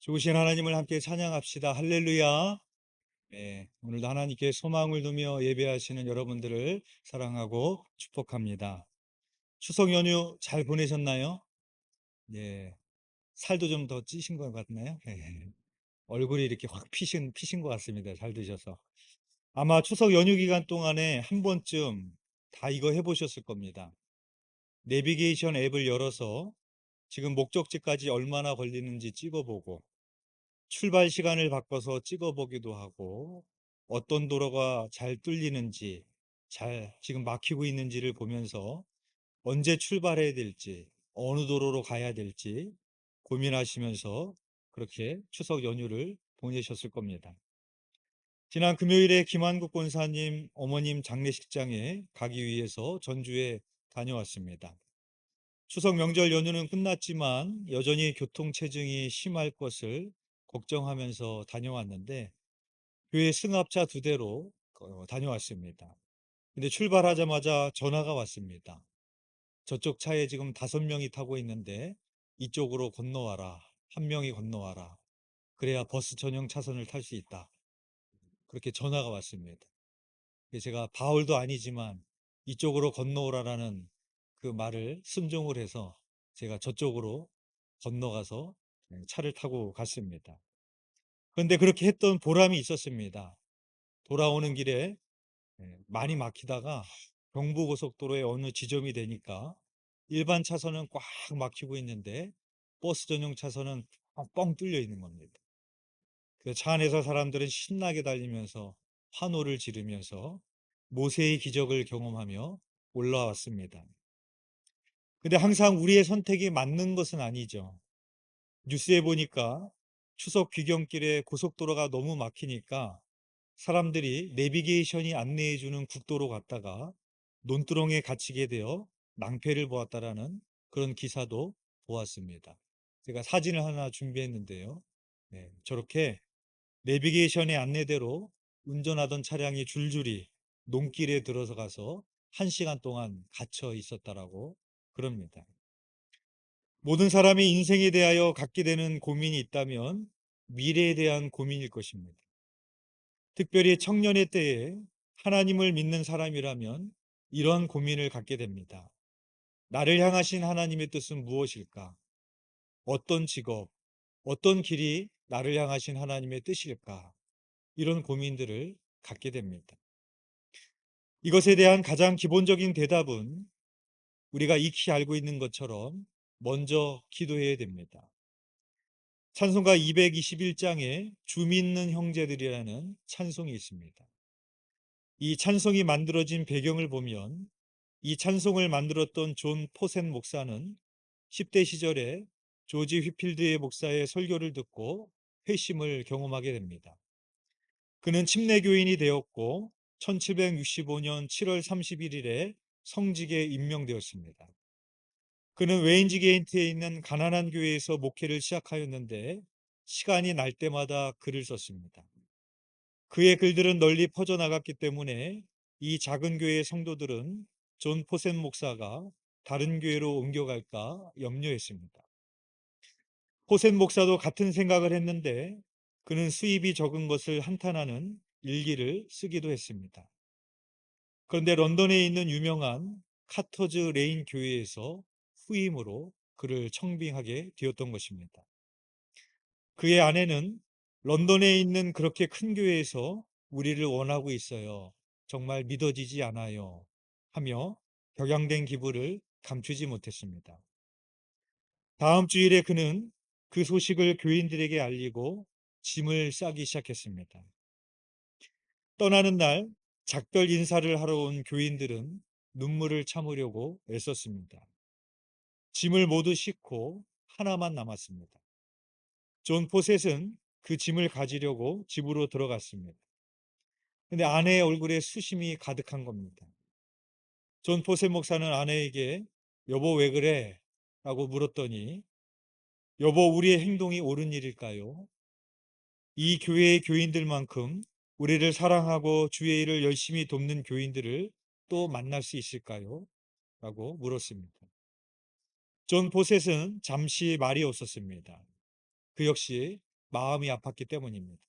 좋으신 하나님을 함께 찬양합시다. 할렐루야. 네, 오늘도 하나님께 소망을 두며 예배하시는 여러분들을 사랑하고 축복합니다. 추석 연휴 잘 보내셨나요? 예, 살도 좀 더 찌신 것 같나요? 예, 얼굴이 이렇게 확 피신 것 같습니다. 잘 드셔서. 아마 추석 연휴 기간 동안에 한 번쯤 다 이거 해보셨을 겁니다. 내비게이션 앱을 열어서 지금 목적지까지 얼마나 걸리는지 찍어보고, 출발 시간을 바꿔서 찍어보기도 하고, 어떤 도로가 잘 뚫리는지, 잘 지금 막히고 있는지를 보면서 언제 출발해야 될지, 어느 도로로 가야 될지 고민하시면서 그렇게 추석 연휴를 보내셨을 겁니다. 지난 금요일에 김한국 권사님 어머님 장례식장에 가기 위해서 전주에 다녀왔습니다. 추석 명절 연휴는 끝났지만 여전히 교통체증이 심할 것을 걱정하면서 다녀왔는데, 교회 승합차 2대로 다녀왔습니다. 근데 출발하자마자 전화가 왔습니다. 저쪽 차에 지금 5명이 타고 있는데 이쪽으로 건너와라. 한 명이 건너와라. 그래야 버스 전용 차선을 탈 수 있다. 그렇게 전화가 왔습니다. 제가 바울도 아니지만 이쪽으로 건너오라라는 그 말을 순종을 해서 제가 저쪽으로 건너가서 차를 타고 갔습니다. 그런데 그렇게 했던 보람이 있었습니다. 돌아오는 길에 많이 막히다가 경부고속도로의 어느 지점이 되니까 일반 차선은 꽉 막히고 있는데 버스 전용 차선은 뻥 뚫려 있는 겁니다. 그 차 안에서 사람들은 신나게 달리면서 환호를 지르면서 모세의 기적을 경험하며 올라왔습니다. 근데 항상 우리의 선택이 맞는 것은 아니죠. 뉴스에 보니까 추석 귀경길에 고속도로가 너무 막히니까 사람들이 내비게이션이 안내해주는 국도로 갔다가 논두렁에 갇히게 되어 낭패를 보았다라는 그런 기사도 보았습니다. 제가 사진을 하나 준비했는데요. 네, 저렇게 내비게이션의 안내대로 운전하던 차량이 줄줄이 논길에 들어서 1시간 동안 갇혀 있었다라고 그럽니다. 모든 사람이 인생에 대하여 갖게 되는 고민이 있다면 미래에 대한 고민일 것입니다. 특별히 청년의 때에 하나님을 믿는 사람이라면 이런 고민을 갖게 됩니다. 나를 향하신 하나님의 뜻은 무엇일까? 어떤 직업, 어떤 길이 나를 향하신 하나님의 뜻일까? 이런 고민들을 갖게 됩니다. 이것에 대한 가장 기본적인 대답은 우리가 익히 알고 있는 것처럼 먼저 기도해야 됩니다. 찬송가 221장에 주 믿는 형제들이라는 찬송이 있습니다. 이 찬송이 만들어진 배경을 보면 이 찬송을 만들었던 존 포센 목사는 10대 시절에 조지 휘필드의 목사의 설교를 듣고 회심을 경험하게 됩니다. 그는 침례교인이 되었고 1765년 7월 31일에 성직에 임명되었습니다. 그는 웨인지 게이트에 있는 가난한 교회에서 목회를 시작하였는데 시간이 날 때마다 글을 썼습니다. 그의 글들은 널리 퍼져나갔기 때문에 이 작은 교회의 성도들은 존 포센 목사가 다른 교회로 옮겨갈까 염려했습니다. 포센 목사도 같은 생각을 했는데 그는 수입이 적은 것을 한탄하는 일기를 쓰기도 했습니다. 그런데 런던에 있는 유명한 카터즈 레인 교회에서 후임으로 그를 청빙하게 되었던 것입니다. 그의 아내는 런던에 있는 그렇게 큰 교회에서 우리를 원하고 있어요. 정말 믿어지지 않아요. 하며 격양된 기분을 감추지 못했습니다. 다음 주일에 그는 그 소식을 교인들에게 알리고 짐을 싸기 시작했습니다. 떠나는 날 작별 인사를 하러 온 교인들은 눈물을 참으려고 애썼습니다. 짐을 모두 싣고 하나만 남았습니다. 존 포셋은 그 짐을 가지려고 집으로 들어갔습니다. 근데 아내의 얼굴에 수심이 가득한 겁니다. 존 포셋 목사는 아내에게 여보 왜 그래? 라고 물었더니 여보 우리의 행동이 옳은 일일까요? 이 교회의 교인들만큼 우리를 사랑하고 주의 일을 열심히 돕는 교인들을 또 만날 수 있을까요? 라고 물었습니다. 존 포셋은 잠시 말이 없었습니다. 그 역시 마음이 아팠기 때문입니다.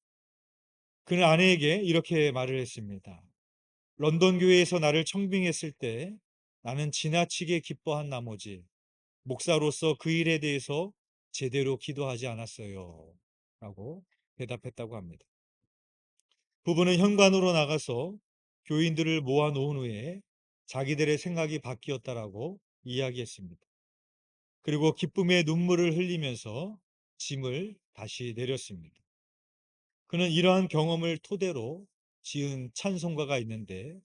그는 아내에게 이렇게 말을 했습니다. 런던 교회에서 나를 청빙했을 때 나는 지나치게 기뻐한 나머지 목사로서 그 일에 대해서 제대로 기도하지 않았어요. 라고 대답했다고 합니다. 부부는 현관으로 나가서 교인들을 모아놓은 후에 자기들의 생각이 바뀌었다라고 이야기했습니다. 그리고 기쁨의 눈물을 흘리면서 짐을 다시 내렸습니다. 그는 이러한 경험을 토대로 지은 찬송가가 있는데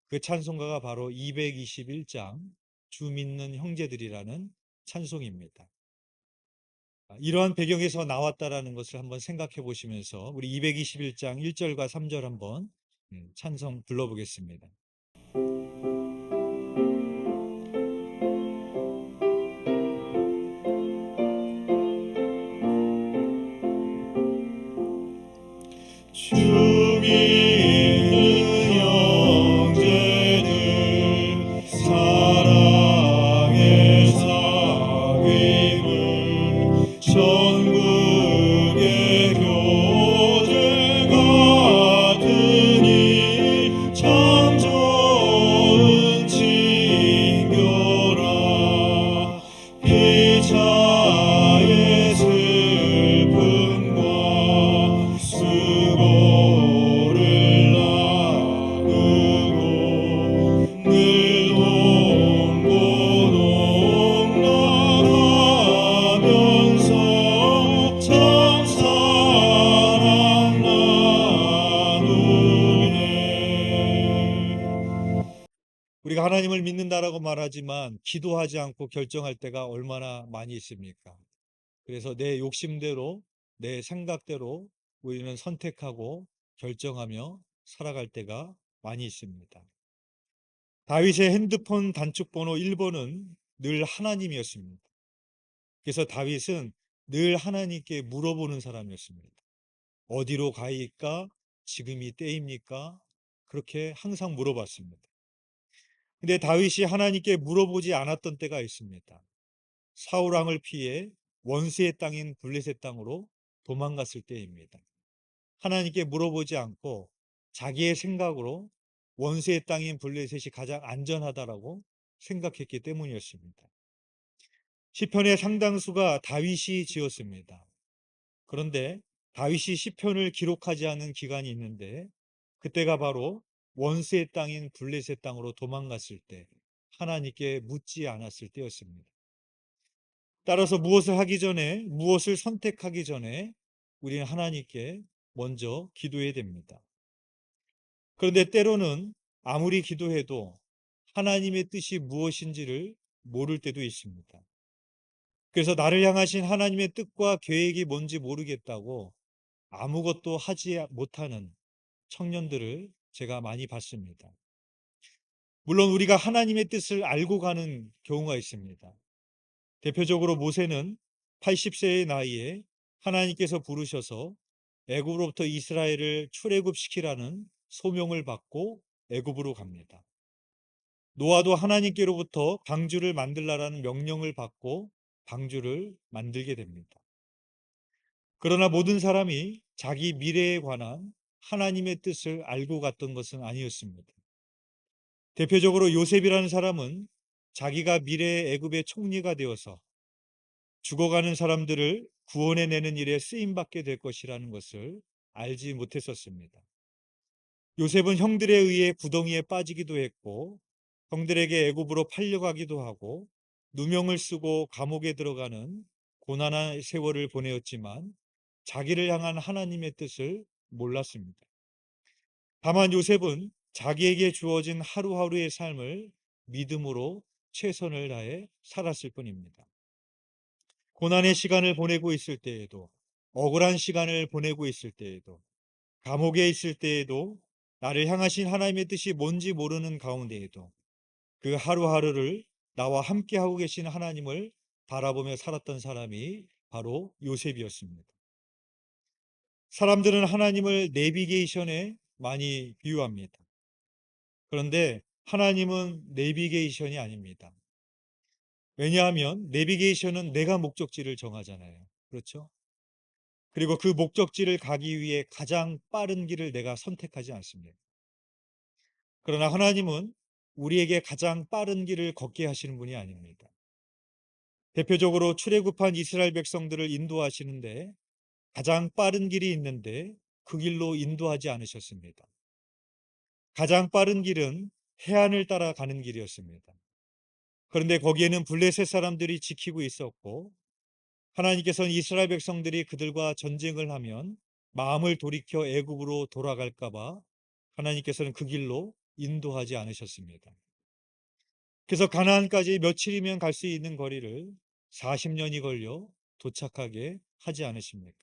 그 찬송가가 바로 221장 주 믿는 형제들이라는 찬송입니다. 이러한 배경에서 나왔다라는 것을 한번 생각해 보시면서 우리 221장 1절과 3절 한번 찬송 불러보겠습니다. 주 믿는 형제들 사랑의 사귐을 천국의 교제 같으니 참 좋은 친교라 피차의 슬픔과 수고를 나누고 늘 동고동락하면서 참 사랑 나누네. 우리가 하나님을 믿는다라고 말하지만 기도하지 않고 결정할 때가 얼마나 많이 있습니까? 그래서 내 욕심대로, 내 생각대로 우리는 선택하고 결정하며 살아갈 때가 많이 있습니다. 다윗의 핸드폰 단축번호 1번은 늘 하나님이었습니다. 그래서 다윗은 늘 하나님께 물어보는 사람이었습니다. 어디로 가이까? 지금이 때입니까? 그렇게 항상 물어봤습니다. 근데 다윗이 하나님께 물어보지 않았던 때가 있습니다. 사울 왕을 피해 원수의 땅인 블레셋 땅으로 도망갔을 때입니다. 하나님께 물어보지 않고 자기의 생각으로 원수의 땅인 블레셋이 가장 안전하다라고 생각했기 때문이었습니다. 시편의 상당수가 다윗이 지었습니다. 그런데 다윗이 시편을 기록하지 않은 기간이 있는데 그때가 바로 원수의 땅인 블레셋 땅으로 도망갔을 때 하나님께 묻지 않았을 때였습니다. 따라서 무엇을 하기 전에, 무엇을 선택하기 전에 우리는 하나님께 먼저 기도해야 됩니다. 그런데 때로는 아무리 기도해도 하나님의 뜻이 무엇인지를 모를 때도 있습니다. 그래서 나를 향하신 하나님의 뜻과 계획이 뭔지 모르겠다고 아무것도 하지 못하는 청년들을 제가 많이 봤습니다. 물론 우리가 하나님의 뜻을 알고 가는 경우가 있습니다. 대표적으로 모세는 80세의 나이에 하나님께서 부르셔서 애굽으로부터 이스라엘을 출애굽시키라는 소명을 받고 애굽으로 갑니다. 노아도 하나님께로부터 방주를 만들라라는 명령을 받고 방주를 만들게 됩니다. 그러나 모든 사람이 자기 미래에 관한 하나님의 뜻을 알고 갔던 것은 아니었습니다. 대표적으로 요셉이라는 사람은 자기가 미래의 애굽의 총리가 되어서 죽어가는 사람들을 구원해내는 일에 쓰임받게 될 것이라는 것을 알지 못했었습니다. 요셉은 형들에 의해 구덩이에 빠지기도 했고 형들에게 애굽으로 팔려가기도 하고 누명을 쓰고 감옥에 들어가는 고난한 세월을 보내었지만 자기를 향한 하나님의 뜻을 몰랐습니다. 다만 요셉은 자기에게 주어진 하루하루의 삶을 믿음으로 최선을 다해 살았을 뿐입니다. 고난의 시간을 보내고 있을 때에도, 억울한 시간을 보내고 있을 때에도, 감옥에 있을 때에도, 나를 향하신 하나님의 뜻이 뭔지 모르는 가운데에도 그 하루하루를 나와 함께하고 계신 하나님을 바라보며 살았던 사람이 바로 요셉이었습니다. 사람들은 하나님을 내비게이션에 많이 비유합니다. 그런데 하나님은 내비게이션이 아닙니다. 왜냐하면 내비게이션은 내가 목적지를 정하잖아요. 그렇죠? 그리고 그 목적지를 가기 위해 가장 빠른 길을 내가 선택하지 않습니다. 그러나 하나님은 우리에게 가장 빠른 길을 걷게 하시는 분이 아닙니다. 대표적으로 출애굽한 이스라엘 백성들을 인도하시는데 가장 빠른 길이 있는데 그 길로 인도하지 않으셨습니다. 가장 빠른 길은 해안을 따라 가는 길이었습니다. 그런데 거기에는 블레셋 사람들이 지키고 있었고 하나님께서는 이스라엘 백성들이 그들과 전쟁을 하면 마음을 돌이켜 애굽으로 돌아갈까 봐 하나님께서는 그 길로 인도하지 않으셨습니다. 그래서 가나안까지 며칠이면 갈 수 있는 거리를 40년이 걸려 도착하게 하지 않으십니까?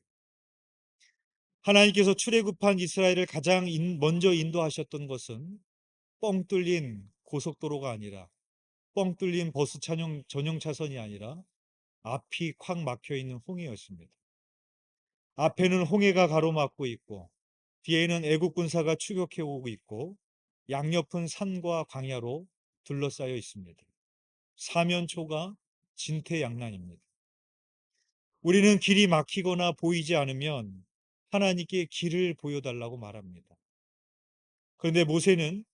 하나님께서 출애굽한 이스라엘을 가장 먼저 인도하셨던 것은 뻥 뚫린 고속도로가 아니라 뻥 뚫린 버스 전용 차선이 아니라 앞이 콱 막혀 있는 홍해였습니다. 앞에는 홍해가 가로막고 있고 뒤에는 애국 군사가 추격해 오고 있고 양옆은 산과 광야로 둘러싸여 있습니다. 사면초가 진퇴양난입니다. 우리는 길이 막히거나 보이지 않으면 하나님께 길을 보여달라고 말합니다. 그런데 모세는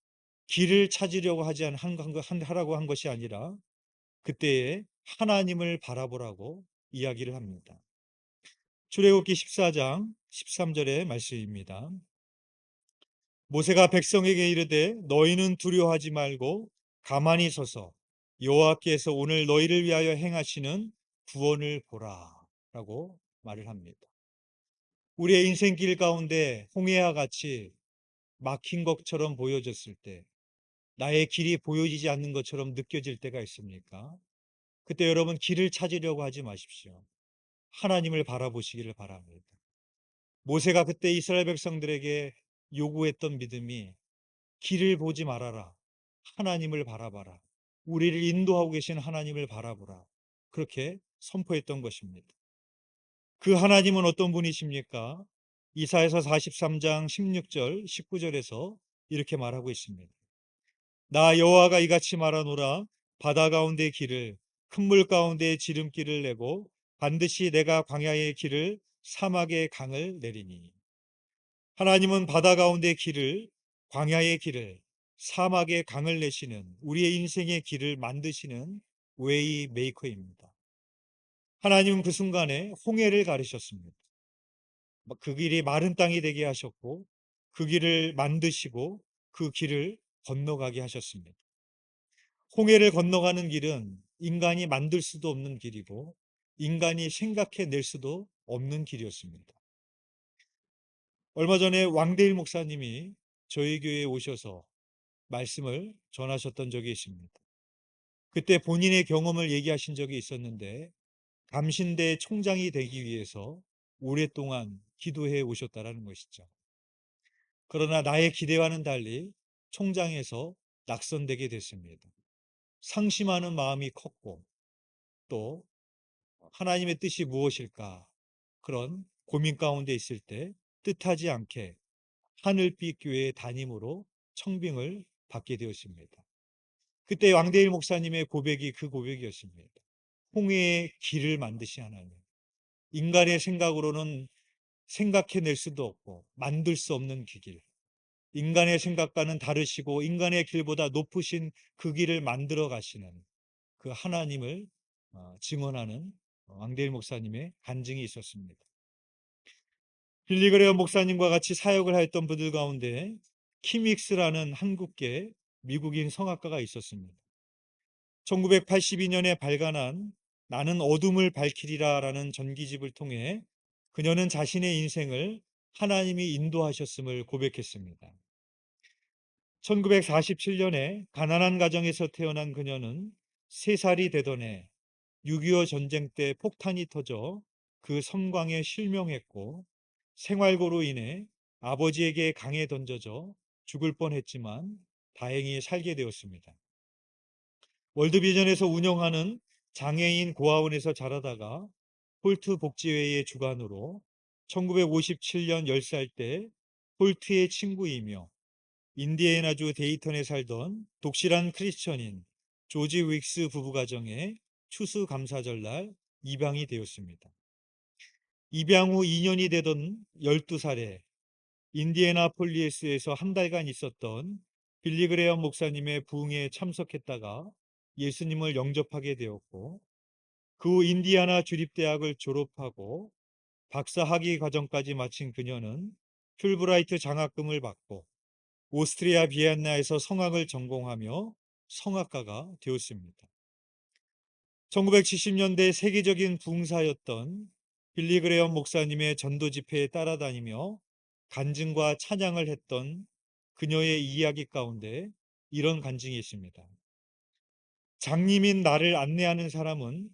길을 찾으려고 하라고 한 것이 아니라 그때에 하나님을 바라보라고 이야기를 합니다. 출애굽기 14장 13절의 말씀입니다. 모세가 백성에게 이르되 너희는 두려워하지 말고 가만히 서서 여호와께서 오늘 너희를 위하여 행하시는 구원을 보라 라고 말을 합니다. 우리의 인생길 가운데 홍해와 같이 막힌 것처럼 보여졌을 때 나의 길이 보여지지 않는 것처럼 느껴질 때가 있습니까? 그때 여러분 길을 찾으려고 하지 마십시오. 하나님을 바라보시기를 바랍니다. 모세가 그때 이스라엘 백성들에게 요구했던 믿음이 길을 보지 말아라. 하나님을 바라봐라. 우리를 인도하고 계신 하나님을 바라보라. 그렇게 선포했던 것입니다. 그 하나님은 어떤 분이십니까? 이사야서 43장 16절, 19절에서 이렇게 말하고 있습니다. 나 여호와가 이같이 말하노라. 바다 가운데 길을 큰 물 가운데 지름길을 내고 반드시 내가 광야의 길을 사막의 강을 내리니. 하나님은 바다 가운데 길을 광야의 길을 사막의 강을 내시는 우리의 인생의 길을 만드시는 웨이 메이커입니다. 하나님은 그 순간에 홍해를 가르셨습니다. 그 길이 마른 땅이 되게 하셨고 그 길을 만드시고 그 길을 건너가게 하셨습니다. 홍해를 건너가는 길은 인간이 만들 수도 없는 길이고 인간이 생각해낼 수도 없는 길이었습니다. 얼마 전에 왕대일 목사님이 저희 교회에 오셔서 말씀을 전하셨던 적이 있습니다. 그때 본인의 경험을 얘기하신 적이 있었는데 감신대 총장이 되기 위해서 오랫동안 기도해 오셨다라는 것이죠. 그러나 나의 기대와는 달리 총장에서 낙선되게 됐습니다. 상심하는 마음이 컸고 또 하나님의 뜻이 무엇일까 그런 고민 가운데 있을 때 뜻하지 않게 하늘빛 교회의 담임으로 청빙을 받게 되었습니다. 그때 왕대일 목사님의 고백이 그 고백이었습니다. 홍해의 길을 만드신 하나님. 인간의 생각으로는 생각해낼 수도 없고 만들 수 없는 그 길. 인간의 생각과는 다르시고 인간의 길보다 높으신 그 길을 만들어 가시는 그 하나님을 증언하는 왕대일 목사님의 간증이 있었습니다. 빌리그레어 목사님과 같이 사역을 하였던 분들 가운데 키믹스라는 한국계 미국인 성악가가 있었습니다. 1982년에 발간한 나는 어둠을 밝히리라라는 전기집을 통해 그녀는 자신의 인생을 하나님이 인도하셨음을 고백했습니다. 1947년에 가난한 가정에서 태어난 그녀는 3살이 되던 해 6.25 전쟁 때 폭탄이 터져 그 섬광에 실명했고 생활고로 인해 아버지에게 강에 던져져 죽을 뻔했지만 다행히 살게 되었습니다. 월드비전에서 운영하는 장애인 고아원에서 자라다가 홀트 복지회의 주관으로 1957년 10살 때 홀트의 친구이며 인디애나주 데이턴에 살던 독실한 크리스천인 조지 윅스 부부 가정의 추수감사절 날 입양이 되었습니다. 입양 후 2년이 되던 12살에 인디애나폴리스에서 한 달간 있었던 빌리그레엄 목사님의 부흥에 참석했다가 예수님을 영접하게 되었고, 그 후 인디애나 주립대학을 졸업하고 박사 학위 과정까지 마친 그녀는 풀브라이트 장학금을 받고 오스트리아 비엔나에서 성악을 전공하며 성악가가 되었습니다. 1970년대 세계적인 부흥사였던 빌리그레엄 목사님의 전도 집회에 따라다니며 간증과 찬양을 했던 그녀의 이야기 가운데 이런 간증이 있습니다. 장님인 나를 안내하는 사람은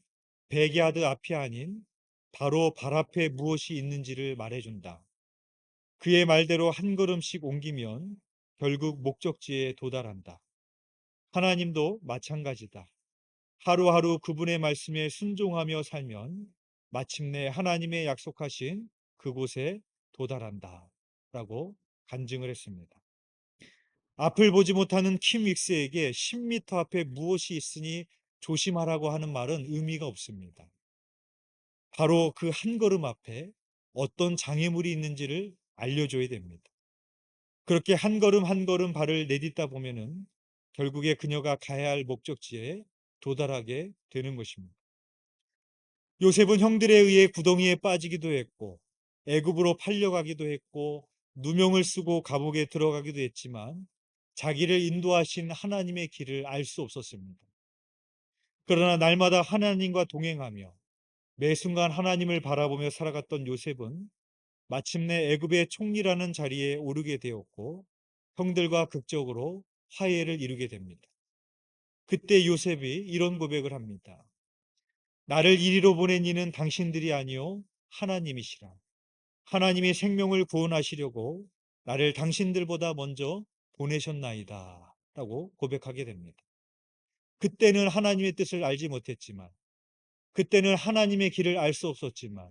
백야드 앞이 아닌 바로 발 앞에 무엇이 있는지를 말해준다. 그의 말대로 한 걸음씩 옮기면 결국 목적지에 도달한다. 하나님도 마찬가지다. 하루하루 그분의 말씀에 순종하며 살면 마침내 하나님의 약속하신 그곳에 도달한다. 라고 간증을 했습니다. 앞을 보지 못하는 킴 윅스에게 10m 앞에 무엇이 있으니 조심하라고 하는 말은 의미가 없습니다. 바로 그 한 걸음 앞에 어떤 장애물이 있는지를 알려줘야 됩니다. 그렇게 한 걸음 한 걸음 발을 내딛다 보면은 결국에 그녀가 가야 할 목적지에 도달하게 되는 것입니다. 요셉은 형들에 의해 구덩이에 빠지기도 했고 애굽으로 팔려가기도 했고 누명을 쓰고 감옥에 들어가기도 했지만 자기를 인도하신 하나님의 길을 알 수 없었습니다. 그러나 날마다 하나님과 동행하며 매 순간 하나님을 바라보며 살아갔던 요셉은 마침내 애굽의 총리라는 자리에 오르게 되었고 형들과 극적으로 화해를 이루게 됩니다. 그때 요셉이 이런 고백을 합니다. 나를 이리로 보낸 이는 당신들이 아니요 하나님이시라. 하나님이 생명을 구원하시려고 나를 당신들보다 먼저 보내셨나이다. 라고 고백하게 됩니다. 그때는 하나님의 뜻을 알지 못했지만, 그때는 하나님의 길을 알 수 없었지만,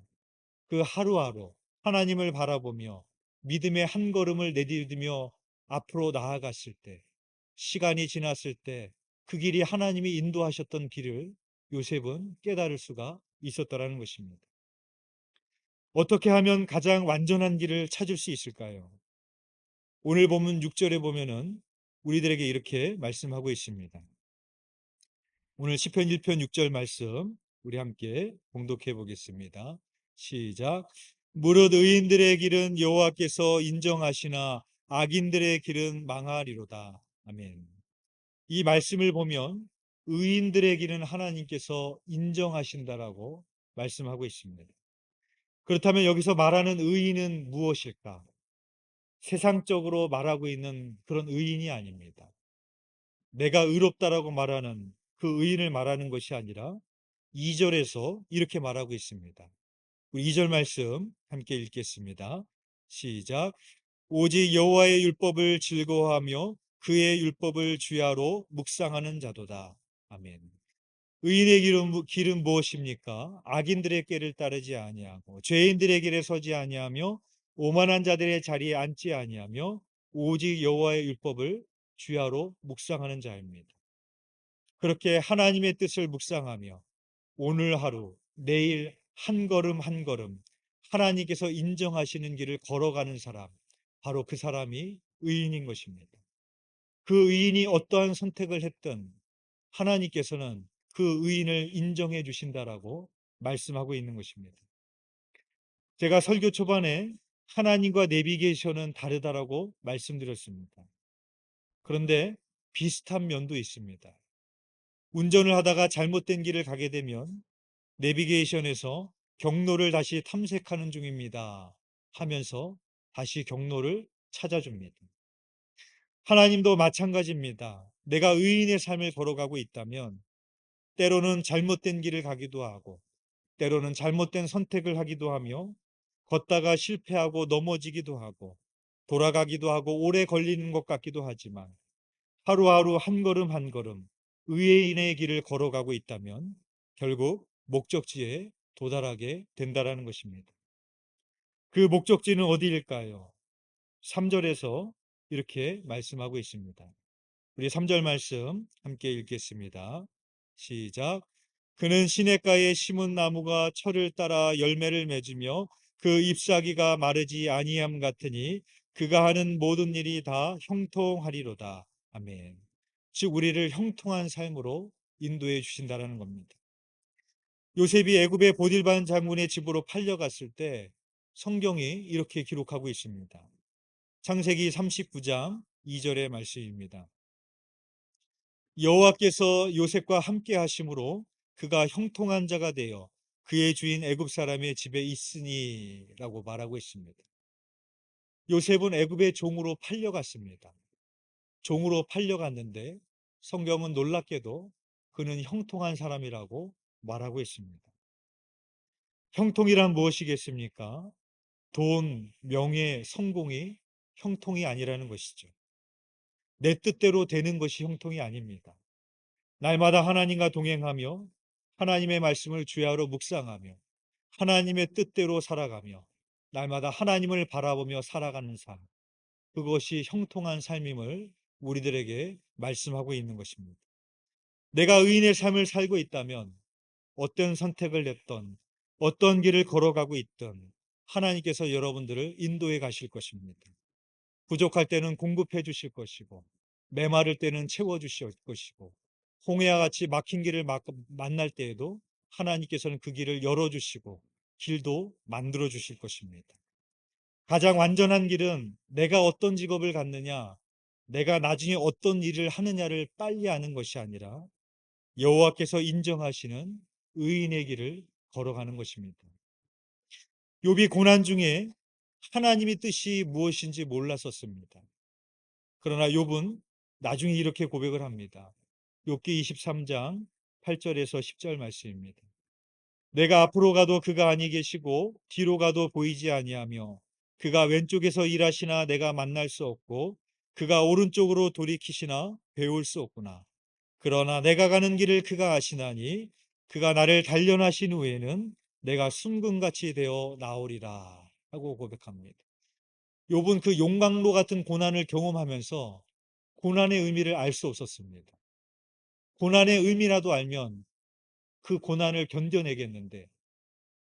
그 하루하루 하나님을 바라보며 믿음의 한 걸음을 내디디며 앞으로 나아갔을 때, 시간이 지났을 때 그 길이 하나님이 인도하셨던 길을 요셉은 깨달을 수가 있었다라는 것입니다. 어떻게 하면 가장 완전한 길을 찾을 수 있을까요? 오늘 본문 6절에 보면은 우리들에게 이렇게 말씀하고 있습니다. 오늘 시편 1편 6절 말씀 우리 함께 봉독해 보겠습니다. 시작. 무릇 의인들의 길은 여호와께서 인정하시나 악인들의 길은 망하리로다. 아멘. 이 말씀을 보면 의인들의 길은 하나님께서 인정하신다라고 말씀하고 있습니다. 그렇다면 여기서 말하는 의인은 무엇일까? 세상적으로 말하고 있는 그런 의인이 아닙니다. 내가 의롭다라고 말하는 그 의인을 말하는 것이 아니라 2절에서 이렇게 말하고 있습니다. 우리 2절 말씀 함께 읽겠습니다. 시작. 오직 여호와의 율법을 즐거워하며 그의 율법을 주야로 묵상하는 자도다. 아멘. 의인의 길은 무엇입니까? 악인들의 길을 따르지 아니하고 죄인들의 길에 서지 아니하며 오만한 자들의 자리에 앉지 아니하며 오직 여호와의 율법을 주야로 묵상하는 자입니다. 그렇게 하나님의 뜻을 묵상하며 오늘 하루, 내일 한 걸음 한 걸음 하나님께서 인정하시는 길을 걸어가는 사람, 바로 그 사람이 의인인 것입니다. 그 의인이 어떠한 선택을 했든 하나님께서는 그 의인을 인정해 주신다라고 말씀하고 있는 것입니다. 제가 설교 초반에 하나님과 내비게이션은 다르다라고 말씀드렸습니다. 그런데 비슷한 면도 있습니다. 운전을 하다가 잘못된 길을 가게 되면 내비게이션에서 경로를 다시 탐색하는 중입니다 하면서 다시 경로를 찾아줍니다. 하나님도 마찬가지입니다. 내가 의인의 삶을 걸어가고 있다면 때로는 잘못된 길을 가기도 하고 때로는 잘못된 선택을 하기도 하며 걷다가 실패하고 넘어지기도 하고 돌아가기도 하고 오래 걸리는 것 같기도 하지만 하루하루 한 걸음 한 걸음 의인의 길을 걸어가고 있다면 결국 목적지에 도달하게 된다라는 것입니다. 그 목적지는 어디일까요? 3절에서 이렇게 말씀하고 있습니다. 우리 3절 말씀 함께 읽겠습니다. 시작. 그는 시냇가에 심은 나무가 철을 따라 열매를 맺으며 그 잎사귀가 마르지 아니함 같으니 그가 하는 모든 일이 다 형통하리로다. 아멘. 즉 우리를 형통한 삶으로 인도해 주신다라는 겁니다. 요셉이 애굽의 보딜반 장군의 집으로 팔려갔을 때 성경이 이렇게 기록하고 있습니다. 창세기 39장 2절의 말씀입니다. 여호와께서 요셉과 함께 하심으로 그가 형통한 자가 되어 그의 주인 애굽 사람의 집에 있으니라고 말하고 있습니다. 요셉은 애굽의 종으로 팔려갔습니다. 종으로 팔려갔는데 성경은 놀랍게도 그는 형통한 사람이라고 말하고 있습니다. 형통이란 무엇이겠습니까? 돈, 명예, 성공이 형통이 아니라는 것이죠. 내 뜻대로 되는 것이 형통이 아닙니다. 날마다 하나님과 동행하며 하나님의 말씀을 주야로 묵상하며 하나님의 뜻대로 살아가며 날마다 하나님을 바라보며 살아가는 삶. 그것이 형통한 삶임을 우리들에게 말씀하고 있는 것입니다. 내가 의인의 삶을 살고 있다면 어떤 선택을 냈던 어떤 길을 걸어가고 있든 하나님께서 여러분들을 인도해 가실 것입니다. 부족할 때는 공급해 주실 것이고 메마를 때는 채워 주실 것이고 홍해와 같이 막힌 길을 만날 때에도 하나님께서는 그 길을 열어주시고 길도 만들어 주실 것입니다. 가장 완전한 길은 내가 어떤 직업을 갖느냐, 내가 나중에 어떤 일을 하느냐를 빨리 아는 것이 아니라 여호와께서 인정하시는 의인의 길을 걸어가는 것입니다. 욥이 고난 중에 하나님의 뜻이 무엇인지 몰랐었습니다. 그러나 욥은 나중에 이렇게 고백을 합니다. 욥기 23장 8절에서 10절 말씀입니다. 내가 앞으로 가도 그가 아니 계시고 뒤로 가도 보이지 아니하며 그가 왼쪽에서 일하시나 내가 만날 수 없고 그가 오른쪽으로 돌이키시나 배울 수 없구나. 그러나 내가 가는 길을 그가 아시나니 그가 나를 단련하신 후에는 내가 순금같이 되어 나오리라 하고 고백합니다. 욥은 그 용광로 같은 고난을 경험하면서 고난의 의미를 알 수 없었습니다. 고난의 의미라도 알면 그 고난을 견뎌내겠는데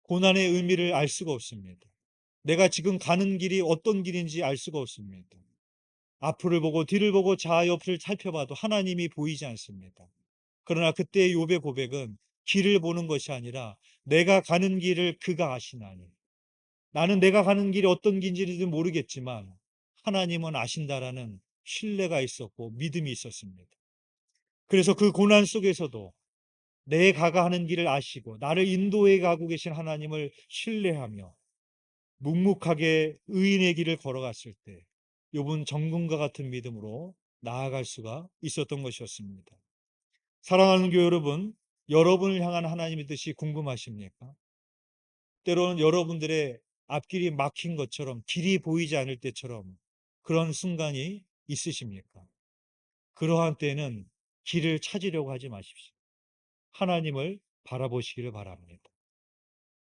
고난의 의미를 알 수가 없습니다. 내가 지금 가는 길이 어떤 길인지 알 수가 없습니다. 앞을 보고 뒤를 보고 좌옆을 살펴봐도 하나님이 보이지 않습니다. 그러나 그때의 욥의 고백은 길을 보는 것이 아니라 내가 가는 길을 그가 아시나니 나는 내가 가는 길이 어떤 길인지는 모르겠지만 하나님은 아신다라는 신뢰가 있었고 믿음이 있었습니다. 그래서 그 고난 속에서도 내가 가는 길을 아시고 나를 인도해 가고 계신 하나님을 신뢰하며 묵묵하게 의인의 길을 걸어갔을 때 욥은 정금과 같은 믿음으로 나아갈 수가 있었던 것이었습니다. 사랑하는 교회 여러분, 여러분을 향한 하나님의 뜻이 궁금하십니까? 때로는 여러분들의 앞길이 막힌 것처럼 길이 보이지 않을 때처럼 그런 순간이 있으십니까? 그러한 때는 길을 찾으려고 하지 마십시오. 하나님을 바라보시기를 바랍니다.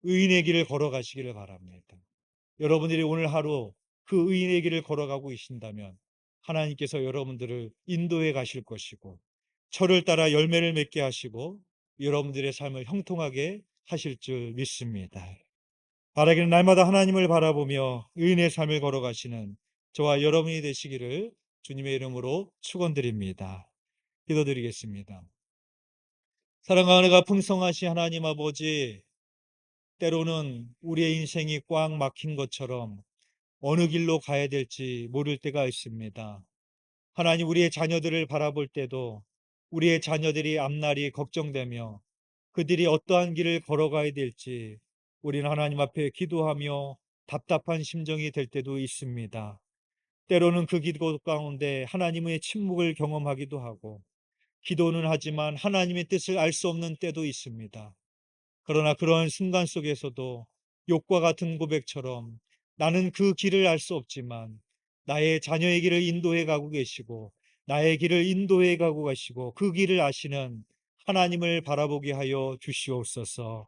의인의 길을 걸어가시기를 바랍니다. 여러분들이 오늘 하루 그 의인의 길을 걸어가고 계신다면 하나님께서 여러분들을 인도해 가실 것이고 철을 따라 열매를 맺게 하시고 여러분들의 삶을 형통하게 하실 줄 믿습니다. 바라기는 날마다 하나님을 바라보며 의인의 삶을 걸어가시는 저와 여러분이 되시기를 주님의 이름으로 축원드립니다. 기도드리겠습니다. 사랑과 은혜가 풍성하신 하나님 아버지, 때로는 우리의 인생이 꽉 막힌 것처럼 어느 길로 가야 될지 모를 때가 있습니다. 하나님, 우리의 자녀들을 바라볼 때도 우리의 자녀들이 앞날이 걱정되며 그들이 어떠한 길을 걸어가야 될지 우리는 하나님 앞에 기도하며 답답한 심정이 될 때도 있습니다. 때로는 그 기도 가운데 하나님의 침묵을 경험하기도 하고 기도는 하지만 하나님의 뜻을 알 수 없는 때도 있습니다. 그러나 그런 순간 속에서도 욕과 같은 고백처럼 나는 그 길을 알 수 없지만 나의 자녀의 길을 인도해 가고 계시고 나의 길을 인도해 가고 가시고 그 길을 아시는 하나님을 바라보게 하여 주시옵소서.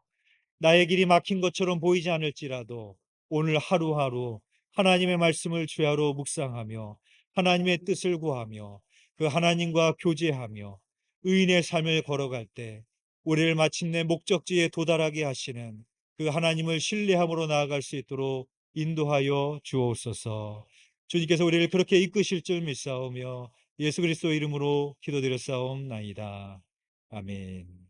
나의 길이 막힌 것처럼 보이지 않을지라도 오늘 하루하루 하나님의 말씀을 주야로 묵상하며 하나님의 뜻을 구하며 그 하나님과 교제하며 의인의 삶을 걸어갈 때 우리를 마침내 목적지에 도달하게 하시는 그 하나님을 신뢰함으로 나아갈 수 있도록 인도하여 주옵소서. 주님께서 우리를 그렇게 이끄실 줄 믿사오며 예수 그리스도 이름으로 기도드렸사옵나이다. 아멘.